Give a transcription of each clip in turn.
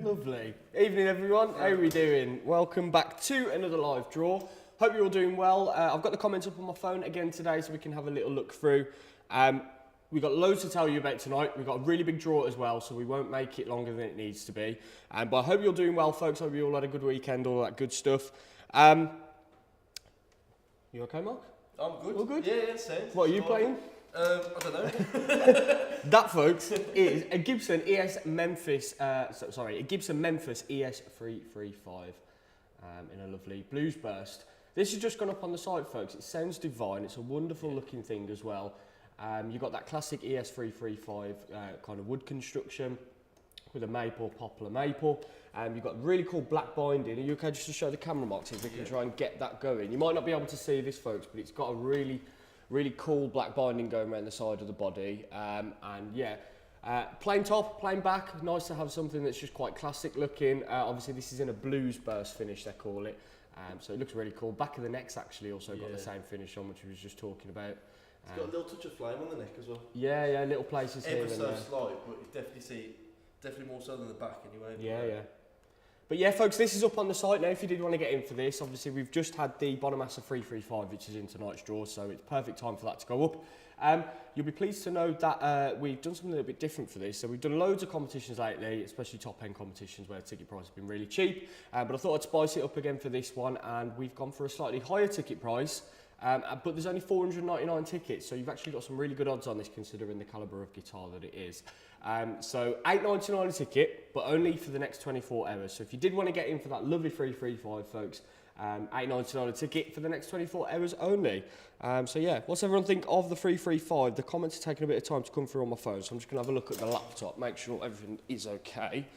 Lovely. Evening everyone, how are we doing? Welcome back to another live draw. Hope you're all doing well. I've got the comments up on my phone again today so we can have a little look through. We've got loads to tell you about tonight. We've got a really big draw as well, so we won't make it longer than it needs to be. But I hope you're doing well, folks. Hope you all had a good weekend, all that good stuff. You okay, Mark? I'm good. All good? Yeah, same. What are you playing? I don't know. That, folks, is a Gibson Memphis ES335 in a lovely blues burst. This has just gone up on the site, folks. It sounds divine. It's a wonderful looking thing as well. You've got that classic ES335 kind of wood construction with a maple, poplar maple. You've got really cool black binding. Are you okay just to show the camera, Mark, so we can try and get that going? You might not be able to see this, folks, but it's got a really cool black binding going around the side of the body. Plain top, plain back. Nice to have something that's just quite classic looking. Obviously, this is in a blues burst finish, they call it. So it looks really cool. Back of the neck's actually also got the same finish on, which we was just talking about. It's got a little touch of flame on the neck as well. Yeah, little places here and and there. there. Slight, but you definitely more so than the back anyway. Yeah. But yeah, folks, this is up on the site now if you did want to get in for this. Obviously, we've just had the Bonamassa 335, which is in tonight's draw, so it's perfect time for that to go up. You'll be pleased to know that we've done something a little bit different for this. So we've done loads of competitions lately, especially top-end competitions where the ticket price has been really cheap. But I thought I'd spice it up again for this one, and we've gone for a slightly higher ticket price. But there's only 499 tickets, so you've actually got some really good odds on this considering the calibre of guitar that it is. So $8.99 a ticket, but only for the next 24 hours. So if you did want to get in for that lovely 335, folks, $8.99 a ticket for the next 24 hours only. So yeah, what's everyone think of the 335? The comments are taking a bit of time to come through on my phone, so I'm just going to have a look at the laptop, make sure everything is okay.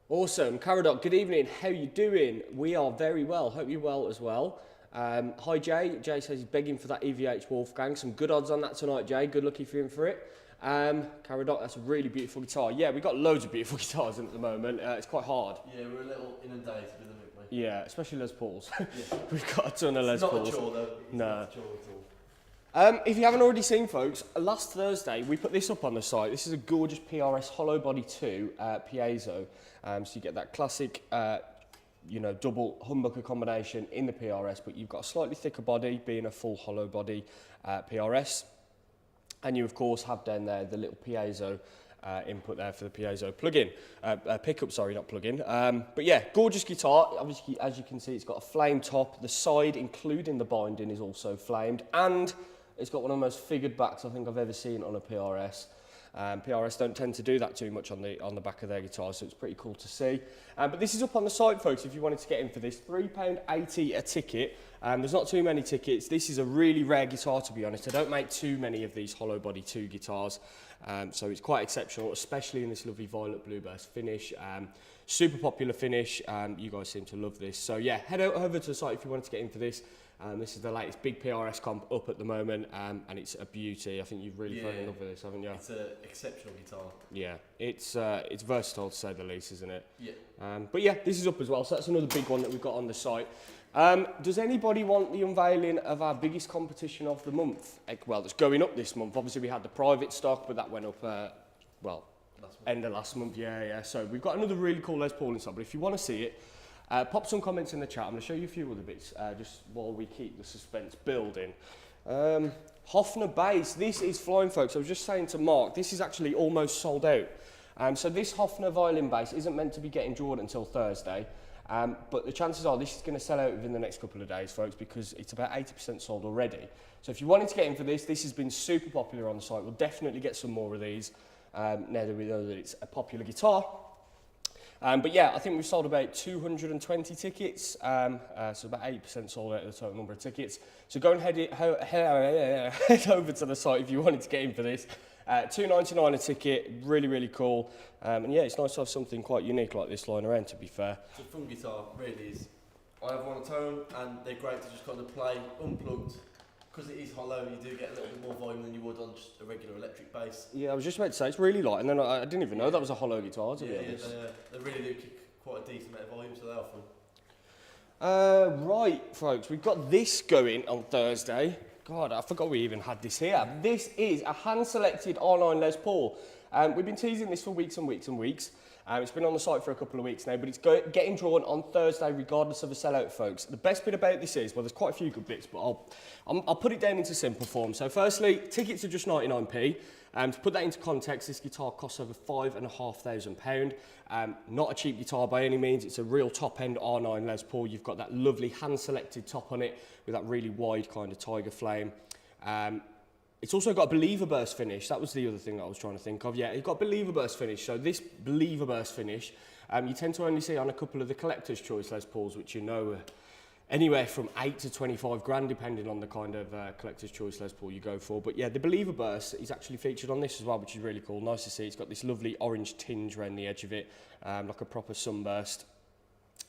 Awesome. Caradoc, good evening. How you doing? We are very well. Hope you're well as well. Hi, Jay. Jay says he's begging for that EVH Wolfgang. Some good odds on that tonight, Jay. Good luck if you're in for it. Caradoc, that's a really beautiful guitar. Yeah, we've got loads of beautiful guitars in at the moment. It's quite hard. Yeah, we're a little inundated with them, aren't we? Yeah, especially Les Pauls. Yeah. We've got a ton of Les Pauls. Pauls. It's not a chore, though. It's No. not a chore at all. If you haven't already seen, folks, last Thursday we put this up on the site. This is a gorgeous PRS Hollow Body 2 piezo. So you get that classic, double humbucker combination in the PRS, but you've got a slightly thicker body, being a full hollow body PRS. And you, of course, have down there the little piezo input there for the piezo plug-in. Pickup, sorry, not plug-in. But yeah, gorgeous guitar. Obviously, as you can see, it's got a flame top. The side, including the binding, is also flamed. And it's got one of the most figured backs I think I've ever seen on a PRS. PRS don't tend to do that too much on the back of their guitars, so it's pretty cool to see. But this is up on the site, folks, if you wanted to get in for this. £3.80 a ticket. There's not too many tickets. This is a really rare guitar, to be honest. I don't make too many of these Hollow Body 2 guitars, so it's quite exceptional, especially in this lovely violet blueburst finish. Super popular finish. You guys seem to love this. So yeah, head over to the site if you wanted to get in for this. This is the latest big PRS comp up at the moment, and it's a beauty. I think you've really fallen in love with this, haven't you? It's an exceptional guitar. Yeah, it's versatile to say the least, isn't it? Yeah. But yeah, this is up as well, so that's another big one that we've got on the site. Does anybody want the unveiling of our biggest competition of the month? Well, it's going up this month. Obviously, we had the private stock, but that went up, end of last month. Yeah. So we've got another really cool Les Paul inside, but if you want to see it, pop some comments in the chat. I'm going to show you a few other bits just while we keep the suspense building. Hofner bass. This is flying, folks. I was just saying to Mark, this is actually almost sold out. So this Hofner violin bass isn't meant to be getting drawn until Thursday. But the chances are this is going to sell out within the next couple of days, folks, because it's about 80% sold already. So if you wanted to get in for this, this has been super popular on the site. We'll definitely get some more of these. now that we know that it's a popular guitar. But yeah, I think we've sold about 220 tickets, so about 8% sold out of the total number of tickets. So go and head over to the site if you wanted to get in for this. $2.99 a ticket, really, really cool. And yeah, it's nice to have something quite unique like this lying around, to be fair. It's a fun guitar, really is. I have one at home, and they're great to just kind of play unplugged. Because it is hollow, you do get a little bit more volume than you would on just a regular electric bass. Yeah, I was just about to say, it's really light, and then I didn't even know that was a hollow guitar, to be honest. They really do kick quite a decent amount of volume, so they are fun. Right, folks, we've got this going on Thursday. God, I forgot we even had this here. This is a hand-selected R9 Les Paul. We've been teasing this for weeks and weeks and weeks. It's been on the site for a couple of weeks now, but it's getting drawn on Thursday regardless of a sellout, folks. The best bit about this is, well, there's quite a few good bits, but I'll put it down into simple form. So firstly, tickets are just 99p. To put that into context, this guitar costs over £5,500. Not a cheap guitar by any means. It's a real top-end R9 Les Paul. You've got that lovely hand-selected top on it with that really wide kind of tiger flame. It's also got a Believer Burst finish. That was the other thing that I was trying to think of. Yeah, it's got Believer Burst finish. So this Believer Burst finish, you tend to only see on a couple of the collector's choice Les Pauls, which you know anywhere from 8 to 25 grand, depending on the kind of collector's choice Les Paul you go for. But yeah, the Believer Burst is actually featured on this as well, which is really cool. Nice to see. It's got this lovely orange tinge around the edge of it, like a proper sunburst.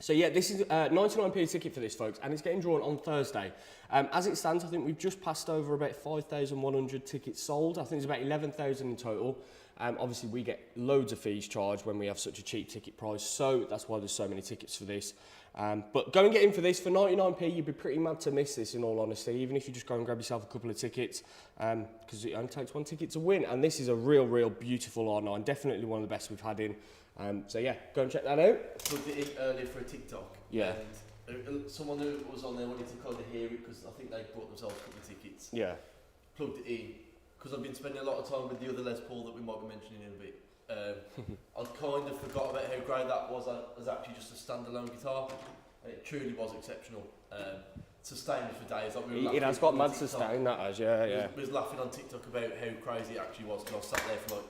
So yeah, this is 99p a ticket for this, folks, and it's getting drawn on Thursday. As it stands, I think we've just passed over about 5,100 tickets sold. I think there's about 11,000 in total. Obviously, we get loads of fees charged when we have such a cheap ticket price, so that's why there's so many tickets for this. But go and get in for this. For 99p, you'd be pretty mad to miss this, in all honesty, even if you just go and grab yourself a couple of tickets, because it only takes one ticket to win. And this is a real, real beautiful R9, definitely one of the best we've had in. So yeah, go and check that out. Plugged it in earlier for a TikTok. Yeah. And someone who was on there wanted to kind of hear it because I think they bought themselves a couple of tickets. Yeah. Plugged it in because I've been spending a lot of time with the other Les Paul that we might be mentioning in a bit. I kind of forgot about how great that was as actually just a standalone guitar. And it truly was exceptional. Sustained for days. Like It has got mad sustain, that has, yeah. We was laughing on TikTok about how crazy it actually was because I sat there for like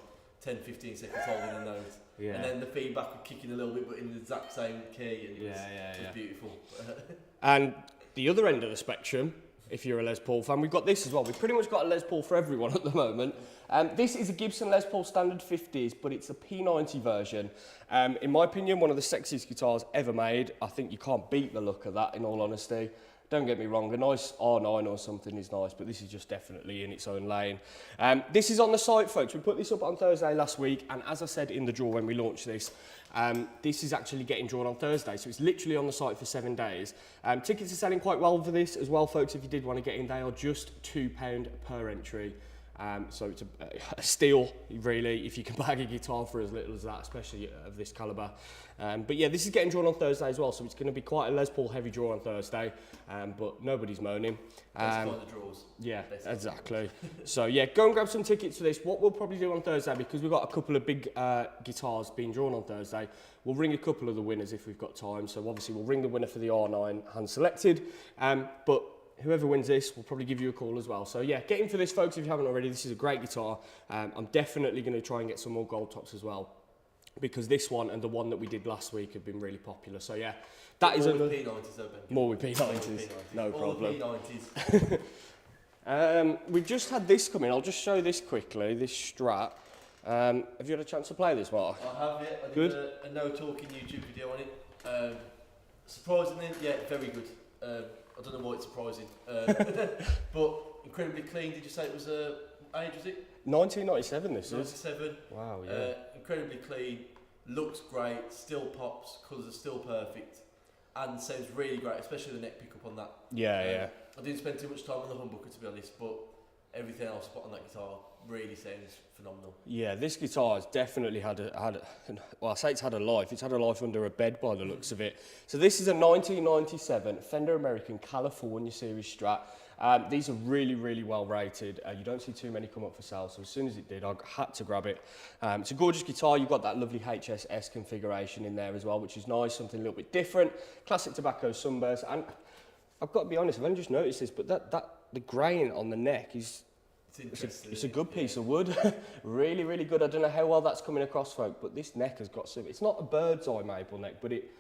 10-15 seconds holding a note. Yeah. And then the feedback was kicking a little bit, but in the exact same key, and it was beautiful. And the other end of the spectrum, if you're a Les Paul fan, we've got this as well. We've pretty much got a Les Paul for everyone at the moment. This is a Gibson Les Paul Standard 50s, but it's a P90 version. In my opinion, one of the sexiest guitars ever made. I think you can't beat the look of that, in all honesty. Don't get me wrong, a nice R9 or something is nice, but this is just definitely in its own lane. This is on the site, folks. We put this up on Thursday last week, and as I said in the draw when we launched this, this is actually getting drawn on Thursday, so it's literally on the site for 7 days. Tickets are selling quite well for this as well, folks. If you did want to get in, they are just £2 per entry. So it's a steal, really, if you can bag a guitar for as little as that, especially of this calibre. But yeah, this is getting drawn on Thursday as well, so it's going to be quite a Les Paul heavy draw on Thursday, but nobody's moaning. Best kind of draws. Yeah, exactly. So yeah, go and grab some tickets for this. What we'll probably do on Thursday, because we've got a couple of big guitars being drawn on Thursday, we'll ring a couple of the winners if we've got time. So obviously we'll ring the winner for the R9 hand selected, but whoever wins this will probably give you a call as well. So yeah, get in for this, folks, if you haven't already. This is a great guitar. I'm definitely going to try and get some more gold tops as well, because this one and the one that we did last week have been really popular. So yeah, that is more with P90s, though, Ben. More with P90s, no problem. All the P90s. We've just had this come in. I'll just show this quickly, this Strat. Have you had a chance to play this, Mark? I have, yeah. I did a no-talking YouTube video on it. Surprisingly, yeah, very good. I don't know why it's surprising. But incredibly clean. Did you say it was age, was it? 1997 this is. 97. Wow, yeah. Incredibly clean, looks great, still pops, colours are still perfect, and sounds really great, especially the neck pickup on that. Yeah. I didn't spend too much time on the humbucker, to be honest, but everything else put on that guitar really sounds phenomenal. Yeah, this guitar has definitely had well, I say it's had a life. It's had a life under a bed by the looks of it. So this is a 1997 Fender American California Series Strat. These are really, really well rated. You don't see too many come up for sale, so as soon as it did, I had to grab it. It's a gorgeous guitar. You've got that lovely HSS configuration in there as well, which is nice, something a little bit different. Classic tobacco sunburst, and I've got to be honest, I've only just noticed this, but the grain on the neck is It's interesting. It's a good piece of wood. Really, really good. I don't know how well that's coming across, folk, but this neck has got some. It's not a bird's eye maple neck, but it,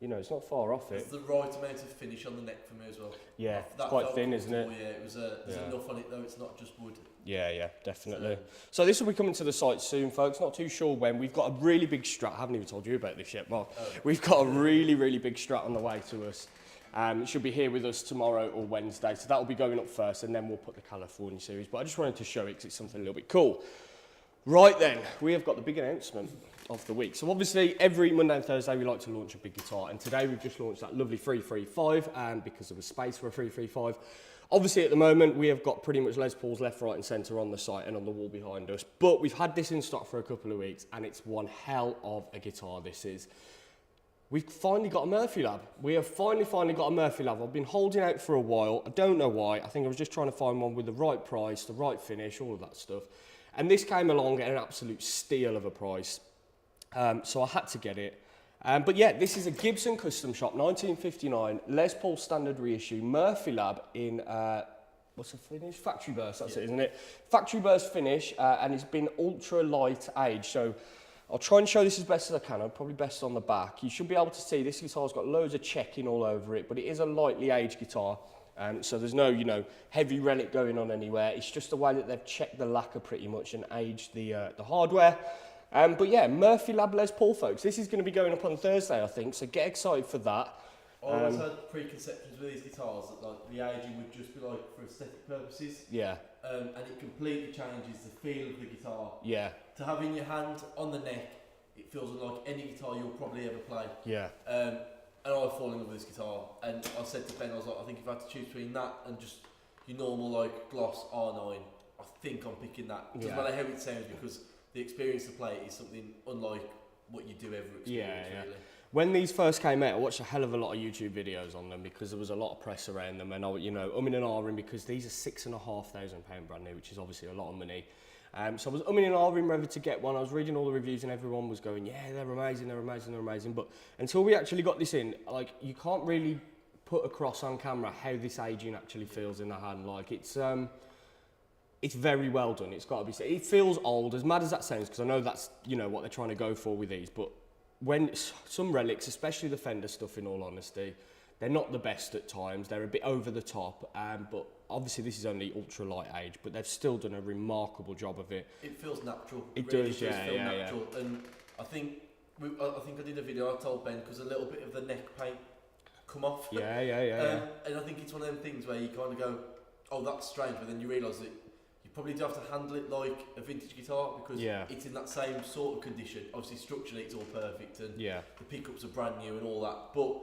you know, it's not far off It's it. the right amount of finish on the neck for me as well. Yeah, That it's quite felt thin, isn't it? comfortable, Yeah, it was. There's Yeah. enough on it though. It's not just wood. Yeah, definitely. So this will be coming to the site soon, folks. Not too sure when. We've got a really big strat. I haven't even told you about this yet, Mark. Oh. We've got a really, really big strat on the way to us. It should be here with us tomorrow or Wednesday. So that will be going up first, and then we'll put the California series. But I just wanted to show it because it's something a little bit cool. Right then, we have got the big announcement of the week. So obviously, every Monday and Thursday, we like to launch a big guitar. And today, we've just launched that lovely 335 because there was space for a 335. Obviously, at the moment, we have got pretty much Les Pauls left, right and centre on the site and on the wall behind us. But we've had this in stock for a couple of weeks, and it's one hell of a guitar, this is. We've finally got a Murphy Lab. We have finally got a Murphy Lab. I've been holding out for a while. I don't know why. I think I was just trying to find one with the right price, the right finish, all of that stuff. And this came along at an absolute steal of a price. So I had to get it. But yeah, this is a Gibson Custom Shop, 1959, Les Paul standard reissue, Murphy Lab in, what's the finish? Factory Burst, that's it, isn't it? Factory Burst finish, and it's been ultra light age. So I'll try and show this as best as I can. I'm probably best on the back. You should be able to see this guitar's got loads of checking all over it, but it is a lightly aged guitar. So there's no, you know, heavy relic going on anywhere. It's just the way that they've checked the lacquer pretty much and aged the hardware. But yeah, Murphy Lab Les Paul, folks. This is going to be going up on Thursday, I think, so get excited for that. I always had preconceptions with these guitars that like the aging would just be like for aesthetic purposes. Yeah. And it completely changes the feel of the guitar. Yeah. To have in your hand on the neck, it feels like any guitar you'll probably ever play. Yeah. And I fall in love with this guitar. And I said to Ben, I was like, I think if I had to choose between that and just your normal like gloss R9, I think I'm picking that. Doesn't matter how it sounds, because the experience to play it is something unlike what you do ever experience. Really. When these first came out, I watched a hell of a lot of YouTube videos on them because there was a lot of press around them, and I, you know, umming and ahhing because these are £6,500 brand new, which is obviously a lot of money. So I was umming and ahhing whether to get one. I was reading all the reviews and everyone was going, yeah, they're amazing, they're amazing, they're amazing. But until we actually got this in, like, you can't really put across on camera how this aging actually feels in the hand. Like, it's very well done. It's got to be said. It feels old, as mad as that sounds, because I know that's, you know, what they're trying to go for with these. But when some relics, especially the Fender stuff, in all honesty, they're not the best at times. They're a bit over the top. But obviously this is only ultra light age, but they've still done a remarkable job of it. It feels natural. It really does, feel yeah. natural. And I think I did a video. I told Ben because a little bit of the neck paint come off. Yeah. And I think it's one of them things where you kind of go, oh, that's strange, but then you realise that you probably do have to handle it like a vintage guitar because it's in that same sort of condition. Obviously, structurally, it's all perfect, and the pickups are brand new and all that. But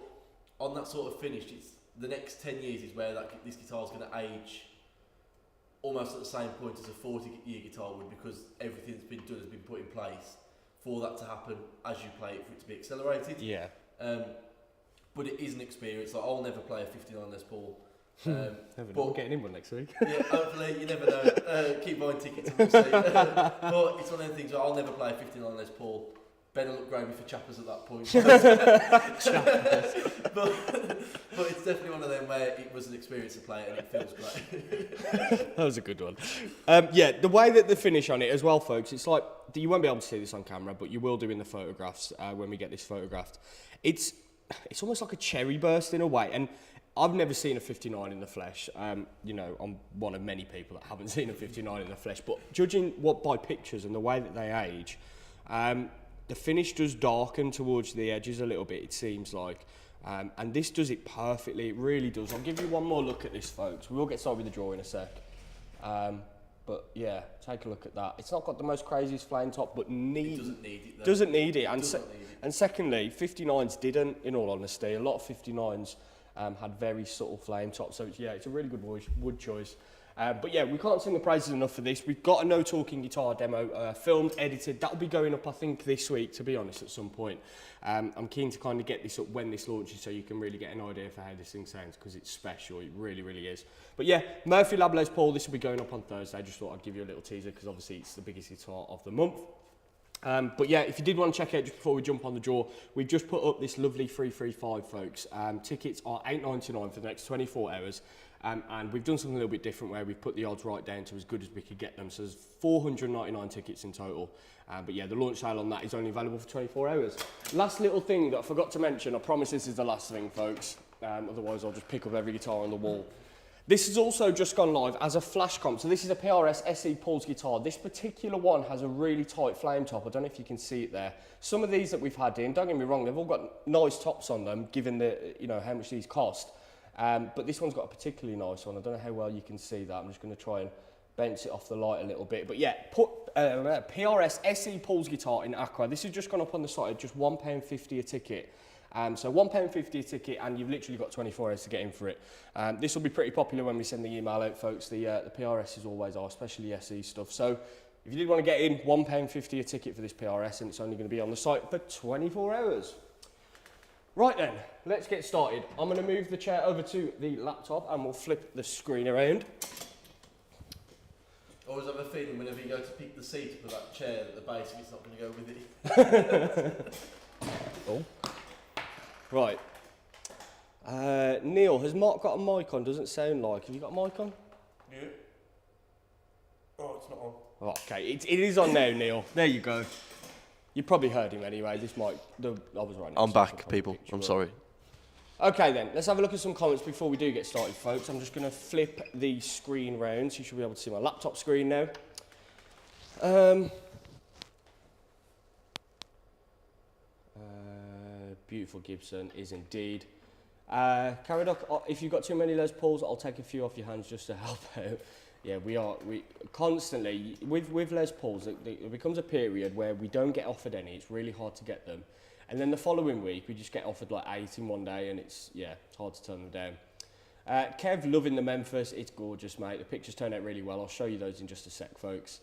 on that sort of finish, it's the next 10 years is where this guitar is going to age almost at the same point as a 40-year guitar would, because everything that's been done has been put in place for that to happen as you play it, for it to be accelerated. Yeah. But it is an experience. Like, I'll never play a 59 Les Paul. Never know. We're getting in one next week. Yeah, hopefully, you never know. Keep buying tickets, obviously. But it's one of them things where I'll never play a 59 Les Paul. Ben will look gravy for chappers at that point. but it's definitely one of them where it was an experience to play it and it feels great. That was a good one. Yeah, the way that the finish on it as well, folks, it's like, you won't be able to see this on camera, but you will do in the photographs when we get this photographed. It's almost like a cherry burst in a way, and I've never seen a 59 in the flesh. You know, I'm one of many people that haven't seen a 59 in the flesh, but judging by pictures and the way that they age, the finish does darken towards the edges a little bit, it seems like. And this does it perfectly, it really does. I'll give you one more look at this, folks. We will get started with the draw in a sec. But yeah, take a look at that. It's not got the most craziest flame top, but it doesn't need it, though. Doesn't need it. And secondly, 59s didn't, in all honesty. A lot of 59s had very subtle flame tops, so it's a really good wood choice. But yeah, we can't sing the praises enough for this. We've got a No Talking Guitar demo filmed, edited. That'll be going up, I think, this week, to be honest, at some point. I'm keen to kind of get this up when this launches so you can really get an idea for how this thing sounds, because it's special. It really, really is. But yeah, Murphy Lab Les Paul, this will be going up on Thursday. I just thought I'd give you a little teaser because obviously it's the biggest guitar of the month. But yeah, if you did want to check out just before we jump on the draw, we've just put up this lovely 335, folks. Tickets are $8.99 for the next 24 hours. And we've done something a little bit different where we've put the odds right down to as good as we could get them. So there's 499 tickets in total. But yeah, the launch sale on that is only available for 24 hours. Last little thing that I forgot to mention, I promise this is the last thing, folks. Otherwise I'll just pick up every guitar on the wall. This has also just gone live as a flash comp. So this is a PRS SE Paul's guitar. This particular one has a really tight flame top. I don't know if you can see it there. Some of these that we've had in, don't get me wrong, they've all got nice tops on them, given the, you know, how much these cost. But this one's got a particularly nice one. I don't know how well you can see that. I'm just going to try and bounce it off the light a little bit. But yeah, put PRS SE Paul's guitar in Aqua. This has just gone up on the site at just £1.50 a ticket. So £1.50 a ticket, and you've literally got 24 hours to get in for it. This will be pretty popular when we send the email out, folks. The PRSs always are, especially the SE stuff. So if you did want to get in, £1.50 a ticket for this PRS, and it's only going to be on the site for 24 hours. Right then, let's get started. I'm going to move the chair over to the laptop, and we'll flip the screen around. I always have a feeling whenever you go to pick the seat for that chair that the base of it's not going to go with it. Oh. Right. Neil, has Mark got a mic on? Doesn't sound like. Have you got a mic on? Yeah. Oh, it's not on. Oh, okay, it is on now, Neil. There you go. You probably heard him anyway. This mic, I was right. I'm back, people. I'm sorry. Okay then, let's have a look at some comments before we do get started, folks. I'm just going to flip the screen round so you should be able to see my laptop screen now. Beautiful Gibson is indeed. Caradoc, if you've got too many Les Pauls, I'll take a few off your hands just to help out. Yeah, we constantly, with Les Pauls, it becomes a period where we don't get offered any. It's really hard to get them. And then the following week, we just get offered like 8 in one day, and it's hard to turn them down. Kev, loving the Memphis. It's gorgeous, mate. The pictures turn out really well. I'll show you those in just a sec, folks.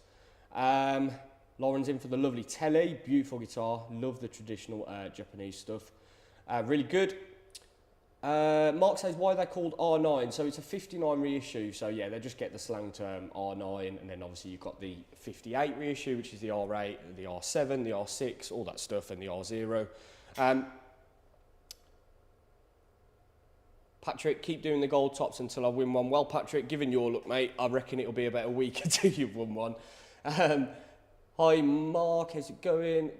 Lauren's in for the lovely Telly. Beautiful guitar. Love the traditional Japanese stuff. Really good. Mark says, why are they called R9? So it's a 59 reissue. So yeah, they just get the slang term R9. And then obviously you've got the 58 reissue, which is the R8, the R7, the R6, all that stuff, and the R0. Patrick, keep doing the gold tops until I win one. Well, Patrick, given your look, mate, I reckon it'll be about a week until you've won one. Hi, Mark, how's it going?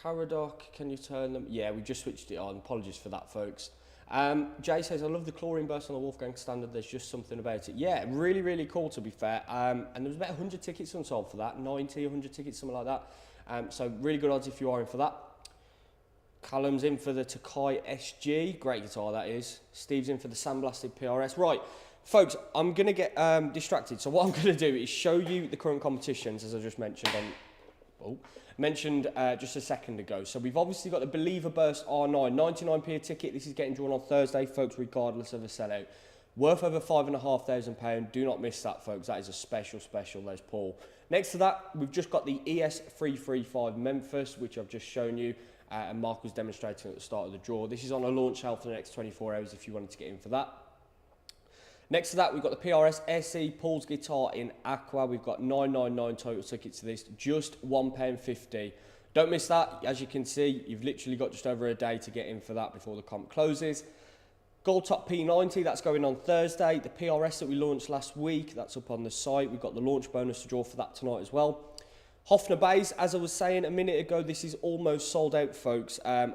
Caradoc, can you turn them? Yeah, we just switched it on. Apologies for that, folks. Jay says, I love the chlorine burst on the Wolfgang Standard. There's just something about it. Yeah, really, really cool, to be fair. And there was about 100 tickets unsold for that. 90, 100 tickets, something like that. So really good odds if you are in for that. Callum's in for the Takai SG. Great guitar, that is. Steve's in for the Sandblasted PRS. Right, folks, I'm going to get distracted. So what I'm going to do is show you the current competitions, as I just mentioned just a second ago. So we've obviously got the Believer Burst R9, 99p a ticket. This is getting drawn on Thursday, folks, regardless of a sellout. Worth over £5,500. Do not miss that, folks. That is a special, special Les Paul. Next to that, we've just got the ES335 Memphis, which I've just shown you. And Mark was demonstrating at the start of the draw. This is on a launch sale for the next 24 hours if you wanted to get in for that. Next to that, we've got the PRS SE Paul's guitar in Aqua. We've got 999 total tickets to this, just £1.50. Don't miss that. As you can see, you've literally got just over a day to get in for that before the comp closes. Gold Top P90, that's going on Thursday. The PRS that we launched last week, that's up on the site. We've got the launch bonus to draw for that tonight as well. Hofner Bass, as I was saying a minute ago, this is almost sold out, folks. I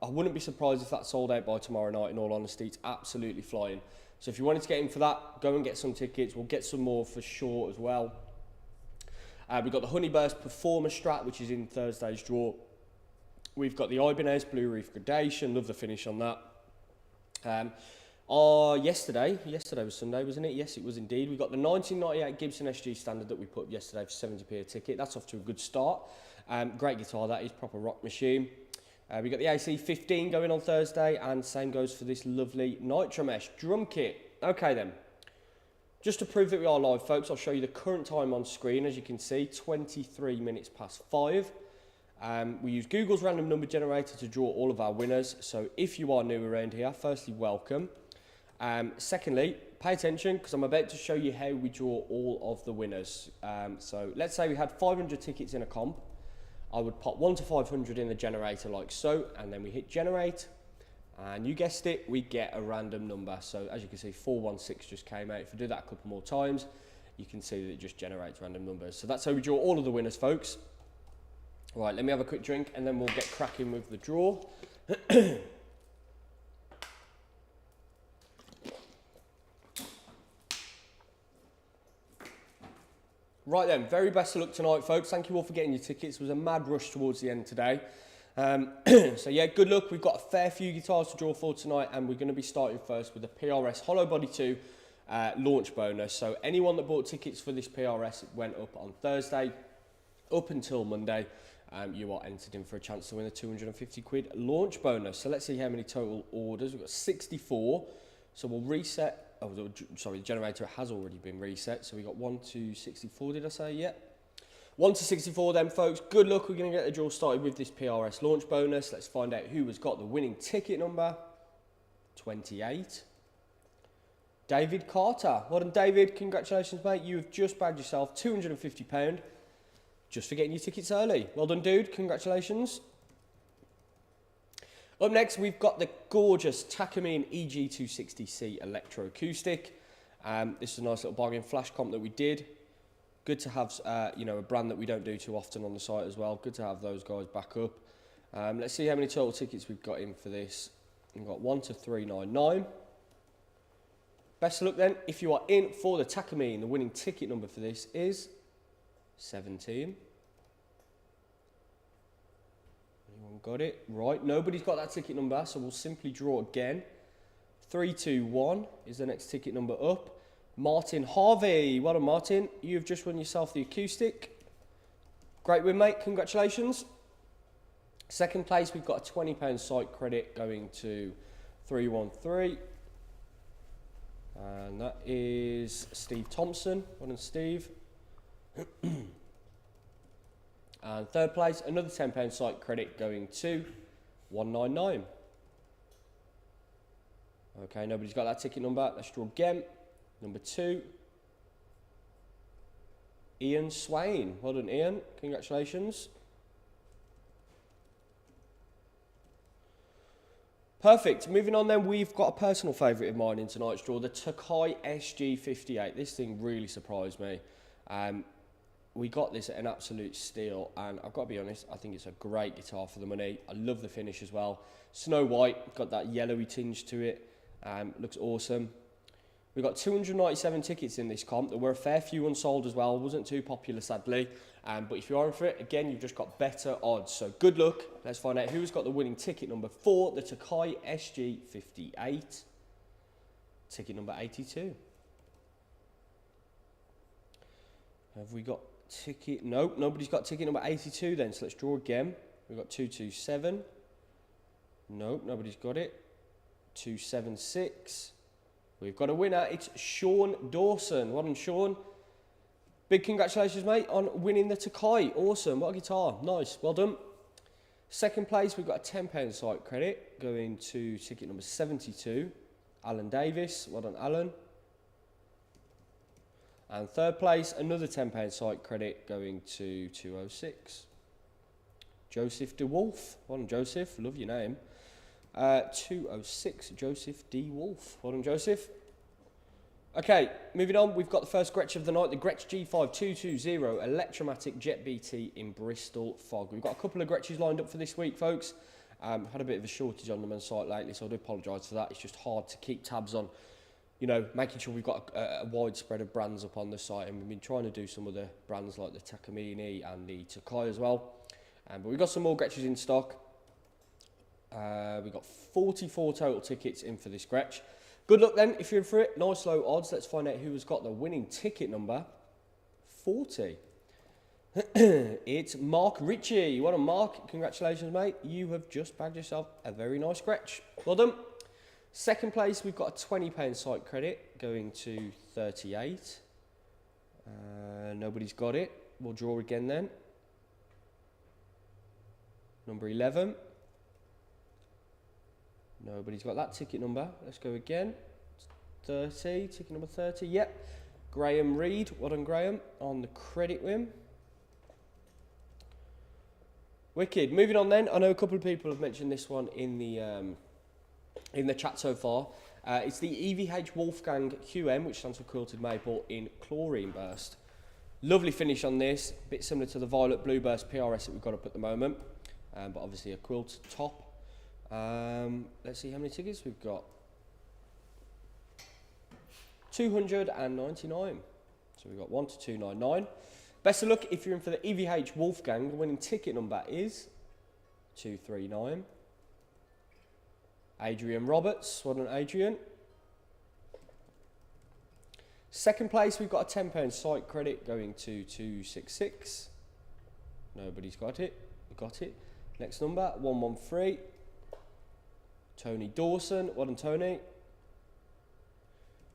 wouldn't be surprised if that's sold out by tomorrow night, in all honesty. It's absolutely flying. So if you wanted to get in for that, go and get some tickets. We'll get some more for sure as well. We've got the Honeyburst Performer Strat, which is in Thursday's draw. We've got the Ibanez Blue Reef Gradation. Love the finish on that. Yesterday was Sunday, wasn't it? Yes, it was indeed. We got the 1998 Gibson SG Standard that we put up yesterday for 70p a ticket. That's off to a good start. Great guitar, that is, proper rock machine. We got the AC15 going on Thursday, and same goes for this lovely Nitromesh drum kit. Okay then, just to prove that we are live, folks, I'll show you the current time on screen. As you can see, 23 minutes past 5. We use Google's random number generator to draw all of our winners. So if you are new around here, firstly, welcome. Secondly, pay attention, because I'm about to show you how we draw all of the winners. So let's say we had 500 tickets in a comp. I would pop 1 to 500 in the generator like so, and then we hit generate, and you guessed it, we get a random number. So as you can see, 416 just came out. If I do that a couple more times, you can see that it just generates random numbers. So that's how we draw all of the winners, folks. Right, let me have a quick drink and then we'll get cracking with the draw. Right then, very best of luck tonight, folks. Thank you all for getting your tickets. It was a mad rush towards the end today. So yeah, good luck. We've got a fair few guitars to draw for tonight, and we're going to be starting first with the PRS Hollow Body 2 launch bonus. So anyone that bought tickets for this PRS, it went up on Thursday, up until Monday, you are entered in for a chance to win a 250 quid launch bonus. So let's see how many total orders. We've got 64, so we'll reset. Oh, sorry, the generator has already been reset. So we got 1 to 64, did I say? Yeah. 1 to 64 then, folks. Good luck. We're going to get the draw started with this PRS launch bonus. Let's find out who has got the winning ticket number. 28. David Carter. Well done, David. Congratulations, mate. You have just bagged yourself £250 just for getting your tickets early. Well done, dude. Congratulations. Up next, we've got the gorgeous Takamine EG260C Electroacoustic. This is a nice little bargain flash comp that we did. Good to have, you know, a brand that we don't do too often on the site as well. Good to have those guys back up. Let's see how many total tickets we've got in for this. We've got 1 to 399. Best of luck then. If you are in for the Takamine, the winning ticket number for this is 17. Anyone got it? Right, nobody's got that ticket number, so we'll simply draw again. 321 is the next ticket number up. Martin Harvey. Well done, Martin. You've just won yourself the acoustic. Great win, mate. Congratulations. Second place, we've got a £20 site credit going to 313. And that is Steve Thompson. Well done, Steve. And third place, another £10 site credit going to 199. Okay, nobody's got that ticket number. Let's draw again. Number 2, Ian Swain. Well done, Ian. Congratulations. Perfect. Moving on then, we've got a personal favourite of mine in tonight's draw, the Tokai SG58. This thing really surprised me. We got this at an absolute steal, and I've got to be honest, I think it's a great guitar for the money. I love the finish as well. Snow white, got that yellowy tinge to it. Looks awesome. We've got 297 tickets in this comp. There were a fair few unsold as well. Wasn't too popular, sadly. But if you are in for it, again, you've just got better odds. So good luck. Let's find out who's got the winning ticket number for the Tokai SG58. Ticket number 82. Have we got ticket? Nope, nobody's got ticket number 82 then. So let's draw again. We've got 227. Nope, nobody's got it. 276. We've got a winner. It's Sean Dawson. Well done, Sean. Big congratulations, mate, on winning the Tokai. Awesome. What a guitar. Nice. Well done. Second place, we've got a £10 site credit going to ticket number 72. Alan Davis. Well done, Alan. And third place, another £10 site credit going to 206. Joseph DeWolf. Well done, Joseph. Love your name. 206, Joseph D. Wolf. Well done, Joseph. Okay, moving on. We've got the first Gretsch of the night, the Gretsch G5220 Electromatic Jet BT in Bristol Fog. We've got a couple of Gretches lined up for this week, folks. Had a bit of a shortage on them on site lately, so I do apologise for that. It's just hard to keep tabs on, you know, making sure we've got a wide spread of brands up on the site, and we've been trying to do some of the brands like the Takamine and the Tokai as well. But we've got some more Gretches in stock. We've got 44 total tickets in for this Gretsch. Good luck then if you're in for it. Nice low odds. Let's find out who has got the winning ticket number 40. It's Mark Ritchie. Well done, Mark. Congratulations, mate. You have just bagged yourself a very nice Gretsch. Well done. Second place, we've got a £20 site credit going to 38. Nobody's got it. We'll draw again then. Number 11. Nobody's got that ticket number. Let's go again. 30, ticket number 30. Yep. Graham Reed. Well done, Graham, on the credit win. Wicked. Moving on then, I know a couple of people have mentioned this one in the chat so far. It's the EVH Wolfgang QM, which stands for Quilted Maple in Chlorine Burst. Lovely finish on this, a bit similar to the Violet Blue Burst PRS that we've got up at the moment, but obviously a quilt top. Let's see how many tickets we've got. 299. So we've got 1 to 299. Best of luck if you're in for the EVH Wolfgang. The winning ticket number is 239. Adrian Roberts. Well done, Adrian. Second place, we've got a £10 site credit going to 266. Nobody's got it. Got it. Next number, 113. Tony Dawson. Well done, Tony.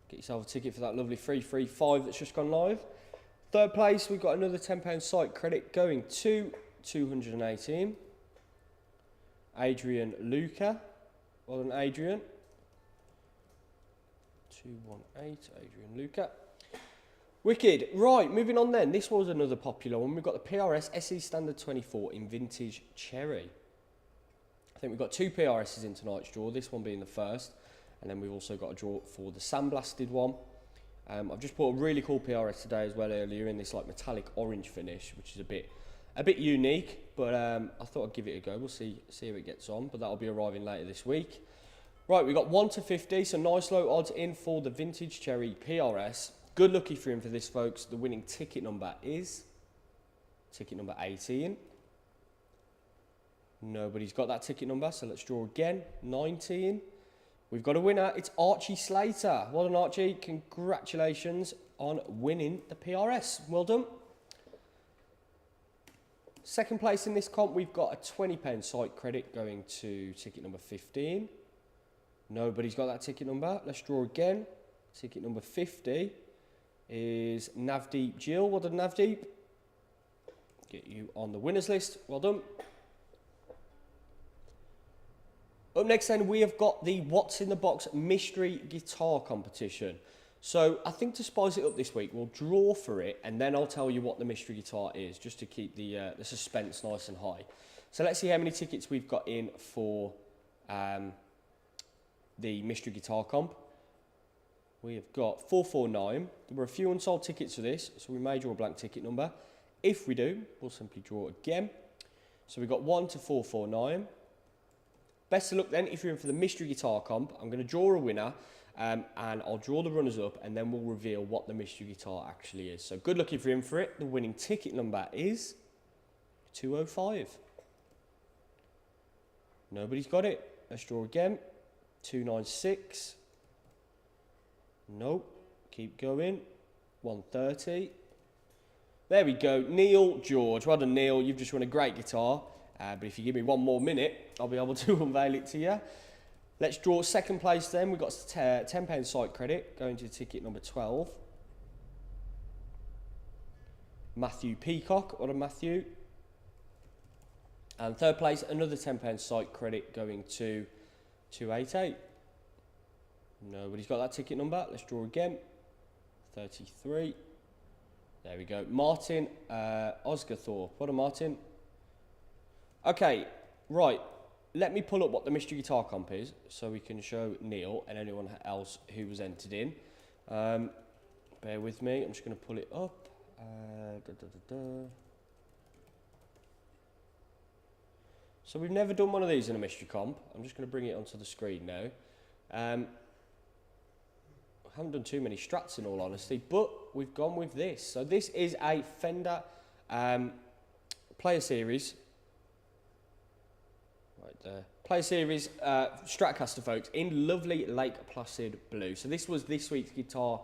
Get yourself a ticket for that lovely 335 that's just gone live. Third place, we've got another £10 site credit going to 218. Adrian Luca. Well done, Adrian. 218, Adrian Luca. Wicked. Right, moving on then. This was another popular one. We've got the PRS SE Standard 24 in Vintage Cherry. I think we've got 2 PRSs in tonight's draw, this one being the first. And then we've also got a draw for the sandblasted one. I've just bought a really cool PRS today as well earlier in this like metallic orange finish, which is a bit unique, but I thought I'd give it a go. We'll see how it gets on, but that'll be arriving later this week. Right, we've got 1 to 50, so nice low odds in for the Vintage Cherry PRS. Good luck if you're in for this, folks. The winning ticket number is ticket number 18. Nobody's got that ticket number, so let's draw again. 19. We've got a winner. It's Archie Slater. Well done, Archie. Congratulations on winning the PRS. Well done. Second place in this comp, we've got a £20 site credit going to ticket number 15. Nobody's got that ticket number. Let's draw again. Ticket number 50 is Navdeep Jill. Well done, Navdeep. Get you on the winners list. Well done. Up next then, we have got the What's in the Box mystery guitar competition. So I think to spice it up this week, we'll draw for it and then I'll tell you what the mystery guitar is, just to keep the suspense nice and high. So let's see how many tickets we've got in for the mystery guitar comp. We have got 449. There were a few unsold tickets for this, so we may draw a blank ticket number. If we do, we'll simply draw again. So we've got 1 to 449. Best of luck then if you're in for the mystery guitar comp. I'm going to draw a winner and I'll draw the runners up and then we'll reveal what the mystery guitar actually is. So good luck if you're in for it. The winning ticket number is 205. Nobody's got it. Let's draw again. 296. Nope. Keep going. 130. There we go. Neil George. Well done, Neil. You've just won a great guitar. But if you give me one more minute, I'll be able to unveil it to you. Let's draw second place then. We've got £10 site credit going to ticket number 12. Matthew Peacock. What a Matthew. And third place, another £10 site credit going to 288. Nobody's got that ticket number. Let's draw again. 33. There we go. Martin Osgathorpe. What a Martin. Okay, right. Let me pull up what the mystery guitar comp is so we can show Neil and anyone else who was entered in. Bear with me. I'm just going to pull it up. So we've never done one of these in a mystery comp. I'm just going to bring it onto the screen now. I haven't done too many strats in all honesty, but we've gone with this. So this is a Fender Player Series. Right there. Player Series Stratocaster, folks, in lovely Lake Placid blue. So this was this week's guitar,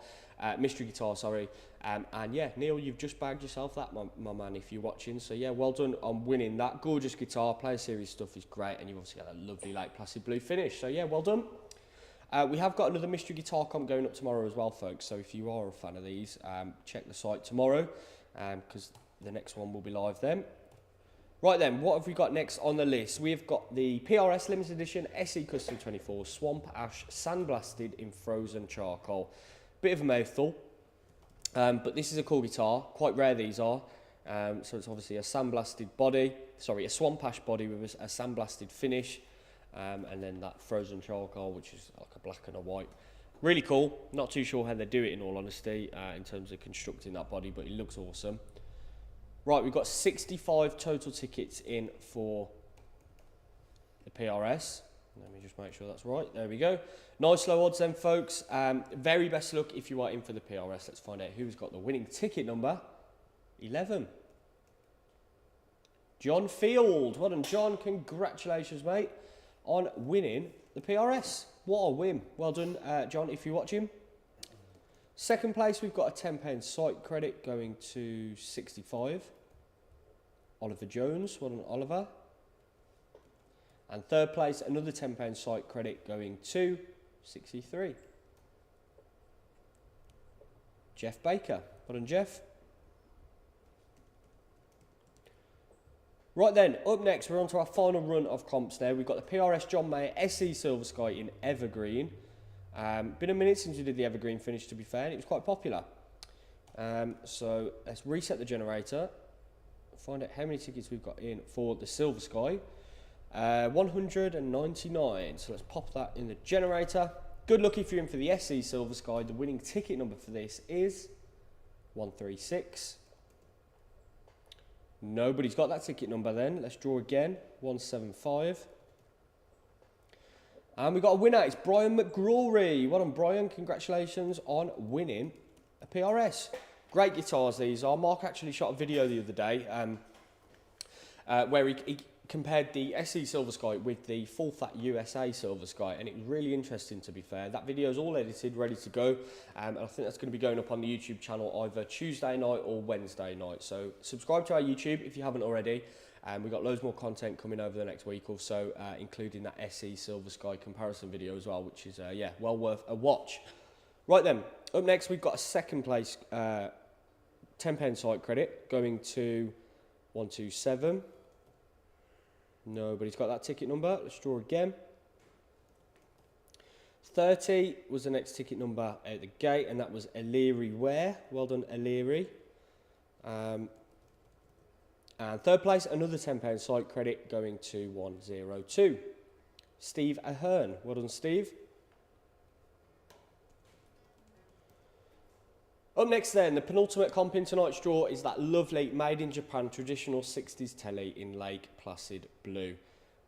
mystery guitar, sorry. And yeah, Neil, you've just bagged yourself that, my man, if you're watching. So yeah, well done on winning that. Gorgeous guitar. Player Series stuff is great, and you've obviously got a lovely Lake Placid blue finish. So yeah, well done. We have got another mystery guitar comp going up tomorrow as well, folks. So if you are a fan of these, check the site tomorrow, because the next one will be live then. Right then, what have we got next on the list? We've got the PRS Limited Edition SE Custom 24 Swamp Ash Sandblasted in Frozen Charcoal. Bit of a mouthful, but this is a cool guitar. Quite rare these are. So it's obviously a sandblasted body. sorry, a Swamp Ash body with a sandblasted finish, and then that frozen charcoal, which is like a black and a white. Really cool. Not too sure how they do it, in all honesty, in terms of constructing that body, but it looks awesome. Right, we've got 65 total tickets in for the PRS. Let me just make sure that's right. There we go. Nice low odds then, folks. Very best luck if you are in for the PRS. Let's find out who's got the winning ticket number. 11. John Field. Well done, John. Congratulations, mate, on winning the PRS. What a win. Well done, John, if you're watching. Second place, we've got a £10 site credit going to 65. Oliver Jones. Well done, Oliver. And third place, another £10 site credit going to 63. Jeff Baker. Well done, Jeff. Right then, up next, we're on to our final run of comps now. We've got the PRS John Mayer SE Silver Sky in Evergreen. Been a minute since we did the Evergreen finish, to be fair, and it was quite popular. So let's reset the generator, find out how many tickets we've got in for the Silver Sky. 199, so let's pop that in the generator. Good luck if you're in for the SE Silver Sky. The winning ticket number for this is 136. Nobody's got that ticket number then. Let's draw again. 175. And we got a winner. It's Brian McGrory. Well done, Brian. Congratulations on winning a PRS. Great guitars these are. Mark actually shot a video the other day where he compared the SE Silver Sky with the Full Fat USA Silver Sky, and it was really interesting, to be fair. That video is all edited, ready to go, and I think that's going to be going up on the YouTube channel either Tuesday night or Wednesday night. So subscribe to our YouTube if you haven't already, and we've got loads more content coming over the next week or so, including that SE Silver Sky comparison video as well, which is yeah, well worth a watch. Right then, up next we've got a second place £10 site credit going to 127. Nobody's got that ticket number. Let's draw again. 30 was the next ticket number out the gate, and that was O'Leary Ware. Well done, O'Leary. And third place, another £10 site credit going to 102. Steve Ahern. Well done, Steve. Up next then, the penultimate comp in tonight's draw is that lovely Made in Japan traditional 60s telly in Lake Placid Blue.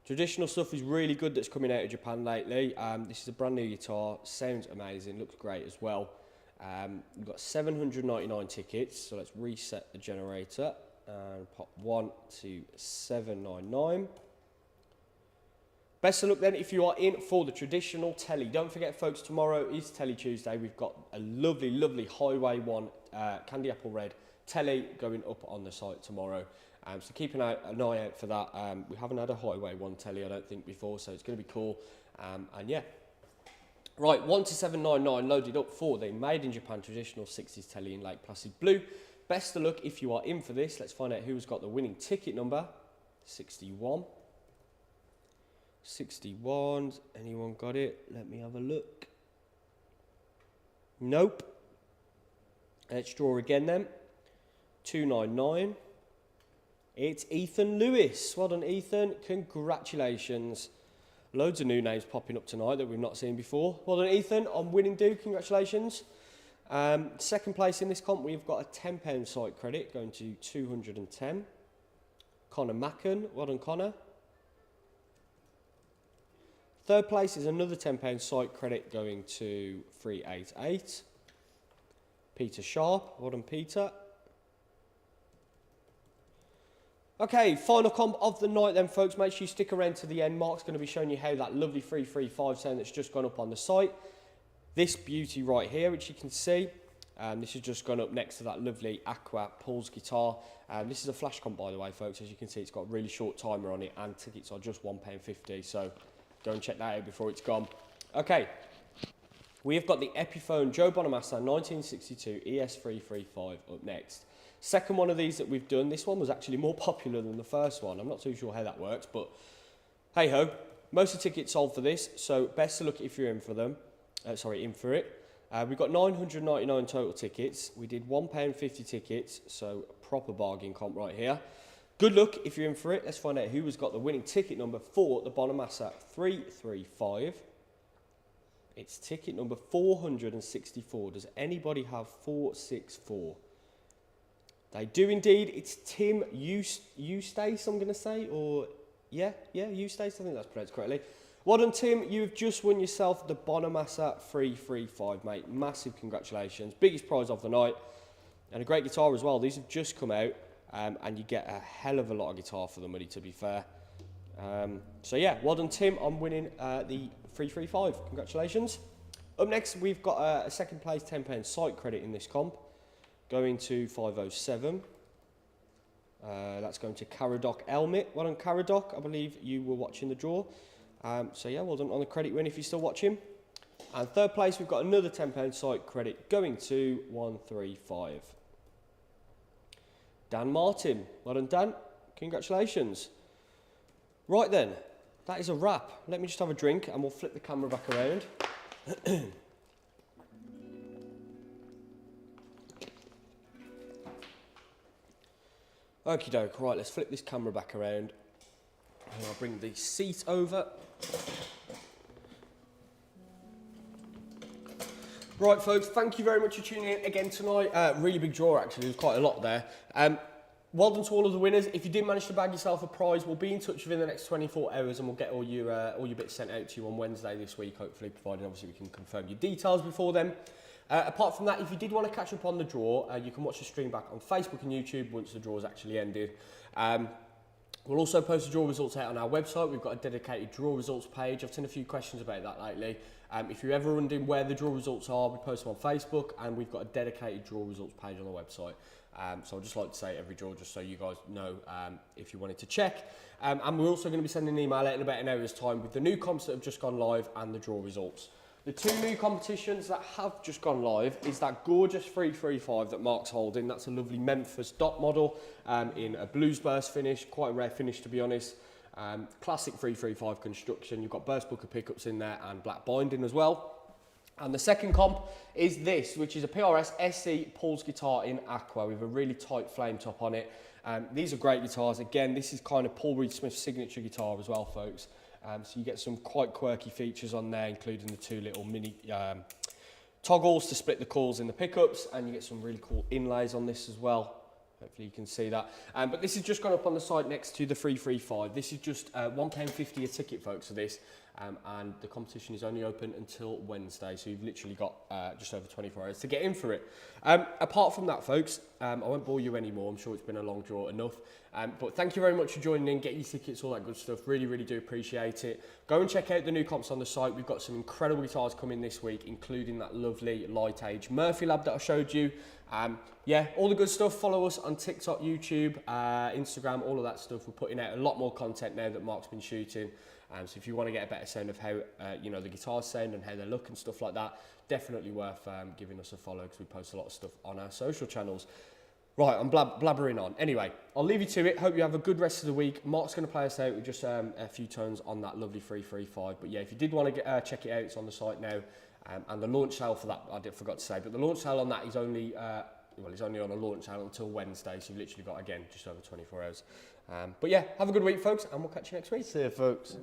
Traditional stuff is really good that's coming out of Japan lately. This is a brand new guitar, sounds amazing, looks great as well. We've got 799 tickets, so let's reset the generator and pop 1 to 799. Best of luck then if you are in for the traditional telly. Don't forget, folks, tomorrow is Telly Tuesday. We've got a lovely, lovely Highway 1 Candy Apple Red telly going up on the site tomorrow. So keep an eye out for that. We haven't had a Highway 1 telly, I don't think, before, so it's going to be cool. And yeah. Right, 1 to 799 loaded up for the Made in Japan traditional 60s telly in Lake Placid Blue. Best of luck if you are in for this. Let's find out who's got the winning ticket number. 61. 61, anyone got it? Let me have a look. Nope. Let's draw again then. 299. It's Ethan Lewis. Well done, Ethan. Congratulations. Loads of new names popping up tonight that we've not seen before. Well done, Ethan, on winning do. Congratulations. Second place in this comp, we've got a £10 site credit going to 210. Connor Macken. Well done, Connor. Third place is another £10 site credit going to 388. Peter Sharp. Well done, Peter. Okay, final comp of the night then, folks. Make sure you stick around to the end. Mark's going to be showing you how that lovely 335 sound that's just gone up on the site. This beauty right here, which you can see, this has just gone up next to that lovely Aqua Paul's guitar. This is a flash comp, by the way, folks. As you can see, it's got a really short timer on it, and tickets are just £1.50. So go and check that out before it's gone. Okay, we have got the Epiphone Joe Bonamassa 1962 ES335 up next. Second one of these that we've done. This one was actually more popular than the first one. I'm not too sure how that works, but hey ho. Most of the tickets sold for this, so best of luck if you're in for them. In for it. We've got 999 total tickets. We did £1.50 tickets, so proper bargain comp right here. Good luck if you're in for it. Let's find out who has got the winning ticket number for the Bonamassa 335. It's ticket number 464. Does anybody have 464? They do indeed. It's Tim Eustace, I'm going to say, or yeah, Eustace, I think that's pronounced correctly. Well done, Tim. You've just won yourself the Bonamassa 335, mate. Massive congratulations. Biggest prize of the night. And a great guitar as well. These have just come out, and you get a hell of a lot of guitar for the money, to be fair. So yeah, well done, Tim, on winning the 335. Congratulations. Up next, we've got a second place £10 site credit in this comp, going to 507. That's going to Caradoc Elmit. Well done, Caradoc. I believe you were watching the draw. So yeah, well done on the credit win if you're still watching. And third place, we've got another £10 site credit going to 135. Dan Martin. Well done, Dan. Congratulations. Right then, that is a wrap. Let me just have a drink and we'll flip the camera back around. Okie doke, right, let's flip this camera back around. And I'll bring the seat over. Right, folks, thank you very much for tuning in again tonight. Really big draw, actually. There's quite a lot there. Well done to all of the winners. If you did manage to bag yourself a prize, we'll be in touch within the next 24 hours and we'll get all your bits sent out to you on Wednesday this week, hopefully, providing obviously we can confirm your details before then. Apart from that, if you did want to catch up on the draw, you can watch the stream back on Facebook and YouTube once the draw's actually ended. We'll also post the draw results out on our website. We've got a dedicated draw results page. I've seen a few questions about that lately. If you're ever wondering where the draw results are, we post them on Facebook and we've got a dedicated draw results page on the website. So I'd just like to say every draw just so you guys know if you wanted to check. And we're also going to be sending an email out in about an hour's time with the new comps that have just gone live and the draw results. The two new competitions that have just gone live is that gorgeous 335 that Mark's holding. That's a lovely Memphis dot model in a blues burst finish, quite a rare finish to be honest. Classic 335 construction. You've got burst booker pickups in there and black binding as well. And the second comp is this, which is a PRS SE Paul's guitar in aqua with a really tight flame top on it. These are great guitars. Again, this is kind of Paul Reed Smith's signature guitar as well, folks. So you get some quite quirky features on there, including the two little mini toggles to split the coils in the pickups, and you get some really cool inlays on this as well. Hopefully you can see that. But this has just gone up on the site next to the 335. This is just £1.50 a ticket, folks, for this. And the competition is only open until Wednesday, so you've literally got just over 24 hours to get in for it. Apart from that, folks, I won't bore you anymore. I'm sure it's been a long draw enough. But thank you very much for joining in, get your tickets, all that good stuff. Really, really do appreciate it. Go and check out the new comps on the site. We've got some incredible guitars coming this week, including that lovely Light Age Murphy Lab that I showed you. Yeah, all the good stuff. Follow us on TikTok, YouTube, Instagram, all of that stuff. We're putting out a lot more content now that Mark's been shooting. So if you want to get a better sound of how you know the guitars sound and how they look and stuff like that, definitely worth giving us a follow because we post a lot of stuff on our social channels. Right, I'm blabbering on. Anyway, I'll leave you to it. Hope you have a good rest of the week. Mark's going to play us out with just a few tones on that lovely 335. But yeah, if you did want to check it out, it's on the site now. And the launch sale for that, I forgot to say, but the launch sale on that is only, well, it's only on a launch sale until Wednesday. So you've literally got, again, just over 24 hours. But yeah, have a good week, folks, and we'll catch you next week. See you, folks.